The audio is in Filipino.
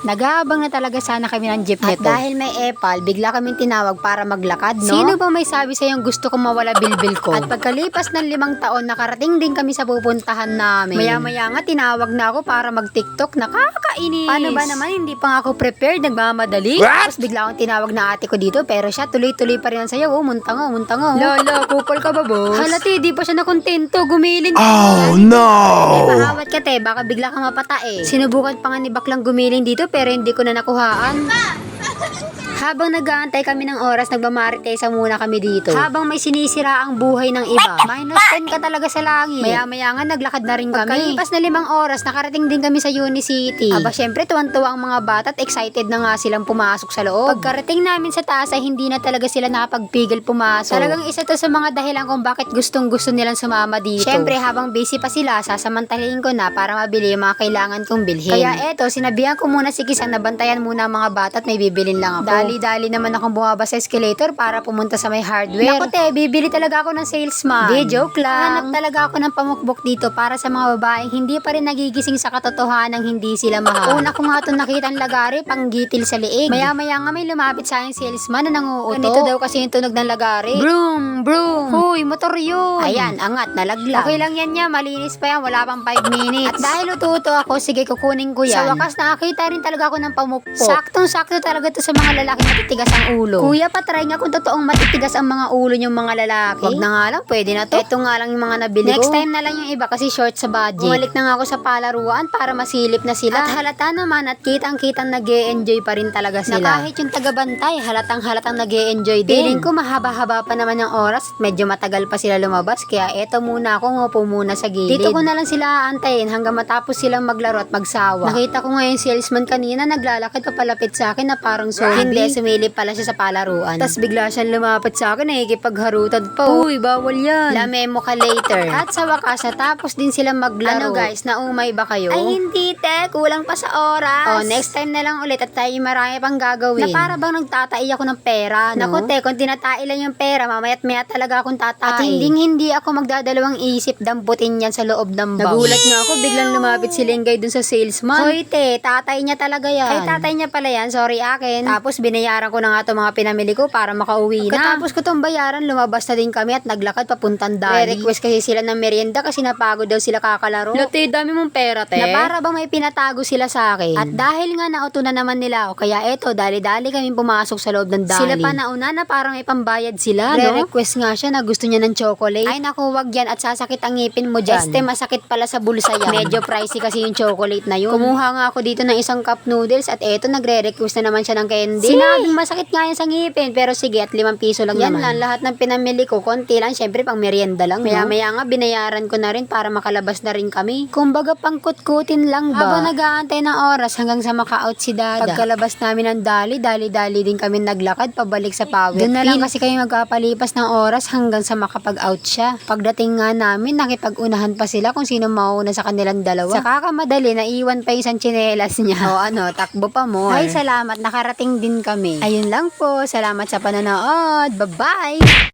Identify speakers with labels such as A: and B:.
A: Nag-aabang na talaga sana kami ng jeep nito. At dahil may epal, bigla kaming tinawag para maglakad, no? Sino ba may sabi sa'yong gusto kong mawala bilbil ko? At pagkalipas ng 5 taon, nakarating din kami sa pupuntahan namin. Maya-maya nga, tinawag na ako para mag-TikTok. Nakakainis. Paano ba naman, hindi pa nga ako prepared, nagmamadali. Tapos bigla akong tinawag na ate ko dito, pero siya tuloy-tuloy pa rin ang sayaw. Muntang. Lala, kupal ka ba, boss? Halati, di pa siya nakontento, gumilin.
B: Oh no!
A: Mahawat ka, te, baka bigla kang mapatae. Sinubukan pa nga ni baklang gumiling dito, pero hindi ko na nakuhaan. Habang nag-aantay kami ng oras, nagmamaritesa muna kami dito. Habang may sinisira ang buhay ng iba. -10 ka talaga sa langit. Maya-maya nga, naglakad na rin kami. Pagkalipas na 5 oras, nakarating din kami sa Unicity. Aba, syempre, tuwan-tuwa ang mga bata at excited na nga silang pumasok sa loob. Pagkarating namin sa taas ay hindi na talaga sila nakapagpigil pumasok. Talagang isa to sa mga dahilan kung bakit gustong-gusto nilang sumama dito. Syempre, habang busy pa sila, sasamantalahin ko na para mabili yung mga kailangan kong bilhin. Kaya eto, sinabihan ko muna si Kisang na bantayan muna ang mga bata at may bibilin lang ako. Dali naman akong bumaba sa escalator para pumunta sa may hardware. Naku, te, bibili talaga ako ng salesman. Di, joke lang. Hanap talaga ako ng pamukbok dito para sa mga babaeng hindi pa rin nagigising sa katotohanan ng hindi sila mahal. Una ko nga itong nakita ang lagari, panggitil sa liig. Maya-maya nga may lumapit sa aking salesman na nanguuto. Ganito daw kasi yung tunog ng lagari. Broom! Huy, motor yun! Ayan, angat, nalaglag. Okay lang yan niya, malinis pa yan, wala pang 5 minutes. At dahil ututo ako, sige, kukunin ko yan. Sa wakas, nakakita rin talaga ako ng pamukpok. Saktong-sakto talaga to sa mga lalaki matitigas ang ulo. Kuya, patry nga kung totoong matitigas ang mga ulo yung mga lalaki. Wag na nga lang, pwede na to. Ito nga lang yung mga nabili ko. Next time na lang yung iba kasi short sa budget. Bumalik na nga ako sa palaruan para masilip na sila. At halata naman at kitang-kitang nag-e-enjoy pa rin talaga sila. Na kahit yung tagabantay, halatang-halatang nag-e-enjoy din. Feeling ko mahaba-haba pa naman yung oras at medyo matagal pa sila lumabas. Kaya eto muna ako, ngupo muna sa gilid. Dito ko na lang sila aantayin hanggang matapos silang maglaro at magsawa. Nakita ko nga yung salesman kanina naglalakad papalapit sa akin na parang zombie. Hindi, sumilip pala siya sa palaruan. Tapos bigla siyang lumapit sa akin, nakikipagharutad pa. Uy, bawal yan. Lamemo ka later. At sa wakas, natapos din silang maglaro. Ano guys, naumay ba kayo? Ay hindi, te. Kulang pa sa oras. Oh, next time na lang ulit at tayo marami pang gagawin. Na para bang nagtatai ako ng pera, no? Naku, te, kung tinatai lang yung pera, mamaya't maya talaga akong tatai. At hindi ako magdadalawang isip damputin yan sa loob ng bowl. Nagulat nga ako, biglang lumapit si Lengay dun sa salesman. Hoy, te, tatay niya talaga yan. Ay, tatay niya pala yan, sorry akin. Tapos binayaran ko na nga itong mga pinamili ko para makauwi na. Katapos ko itong bayaran, lumabas na din kami at naglakad papuntang Dali. Request kasi sila ng merienda kasi napagod daw sila kakalaro. Lote, dami mong pera, te. Na para bang may pinatago sila sa akin. At dahil nga nauto na naman nila ako, kaya eto, dali-dali kami pumasok sa loob ng Dali. Sila pa nauna na parang may pambayad sila, no? Request nga siya na gusto niya ng chocolate. Ay naku, wag yan at sasakit ang ngipin mo dyan. Masakit pala sa bulsa yan. Medyo pricey kasi yung chocolate na yun. Kumuha nga ako dito ng isang cup noodles at eto, nagre-request na naman siya ng candy. Sinabing masakit nga yan sa ngipin, pero sige, at 5 piso lang yan naman. Yan lang, lahat ng pinamili ko, konti lang, syempre pang merienda lang, Maya nga, binayaran ko na rin para makalabas na rin kami. Kumbaga, pangkutkutin lang ba? Habang nag-aantay ng oras hanggang sa maka-out si Dada. Pagkalabas namin ng dali din kami naglakad pabalik sa power. Doon na lang kasi kami magpapalipas ng oras hanggang sa makapag-out siya. Pagdating nga namin, nakipag-unahan pa sila kung sino mauna sa kanilang dalawa. Sa kakamadali, naiwan pa isang tsinelas niya. O ano, takbo pa mo. Ay, salamat, nakarating din kami. Ayun lang po, salamat sa panonood. Bye-bye!